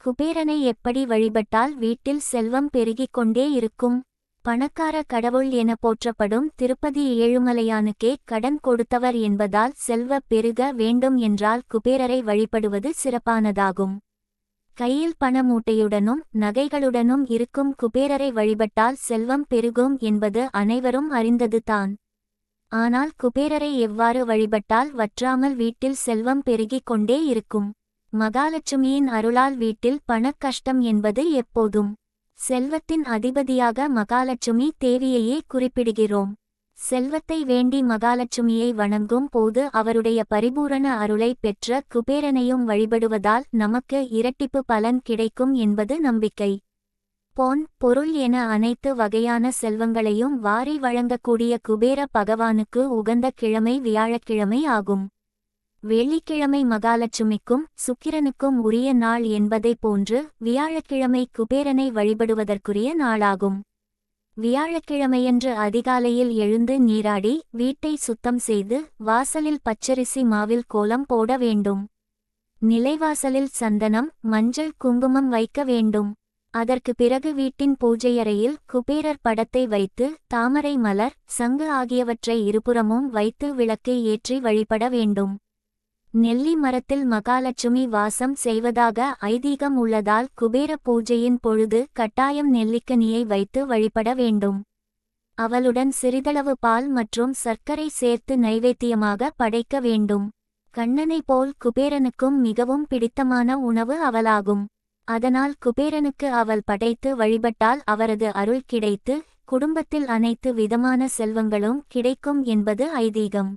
குபேரனை எப்படி வழிபட்டால் வீட்டில் செல்வம் பெருகிக் கொண்டே இருக்கும்? பணக்கார கடவுள் என போற்றப்படும் திருப்பதி ஏழுமலையானுக்கே கடன் கொடுத்தவர் என்பதால் செல்வ பெருக வேண்டும் என்றால் குபேரரை வழிபடுவது சிறப்பானதாகும். கையில் பண மூட்டையுடனும் நகைகளுடனும் இருக்கும் குபேரரை வழிபட்டால் செல்வம் பெருகும் என்பது அனைவரும் அறிந்தது தான். ஆனால் குபேரரை எவ்வாறு வழிபட்டால் வற்றாமல் வீட்டில் செல்வம் பெருகிக் கொண்டே இருக்கும்? மகாலட்சுமியின் அருளால் வீட்டில் பணக் கஷ்டம் என்பது எப்போதும். செல்வத்தின் அதிபதியாக மகாலட்சுமி தேவியையே குறிப்பிடுகிறோம். செல்வத்தை வேண்டி மகாலட்சுமியை வணங்கும் போது அவருடைய பரிபூரண அருளை பெற்ற குபேரனையும் வழிபடுவதால் நமக்கு இரட்டிப்பு பலன் கிடைக்கும் என்பது நம்பிக்கை. பொன் பொருள் என அனைத்து வகையான செல்வங்களையும் வாரி வழங்கக்கூடிய குபேர பகவானுக்கு உகந்த கிழமை வியாழக்கிழமை ஆகும். வெள்ளிக்கிழமை மகாலட்சுமிக்கும் சுக்கிரனுக்கும் உரிய நாள் என்பதை போன்று வியாழக்கிழமை குபேரனை வழிபடுவதற்குரிய நாளாகும். வியாழக்கிழமையன்று அதிகாலையில் எழுந்து நீராடி வீட்டை சுத்தம் செய்து வாசலில் பச்சரிசி மாவில் கோலம் போட வேண்டும். நிலைவாசலில் சந்தனம் மஞ்சள் குங்குமம் வைக்க வேண்டும். அதற்கு பிறகு வீட்டின் பூஜையறையில் குபேரர் படத்தை வைத்து தாமரை மலர் சங்கு ஆகியவற்றை இருபுறமும் வைத்து விளக்கு ஏற்றி வழிபட வேண்டும். நெல்லி மரத்தில் மகாலட்சுமி வாசம் செய்வதாக ஐதீகம் உள்ளதால் குபேர பூஜையின் பொழுது கட்டாயம் நெல்லிக்கனியை வைத்து வழிபட வேண்டும். அவளுடன் சிறிதளவு பால் மற்றும் சர்க்கரை சேர்த்து நைவேத்தியமாக படைக்க வேண்டும். கண்ணனை போல் குபேரனுக்கும் மிகவும் பிடித்தமான உணவு அவளாகும். அதனால் குபேரனுக்கு அவள் படைத்து வழிபட்டால் அவரது அருள் கிடைத்து குடும்பத்தில் அனைத்து விதமான செல்வங்களும் கிடைக்கும் என்பது ஐதீகம்.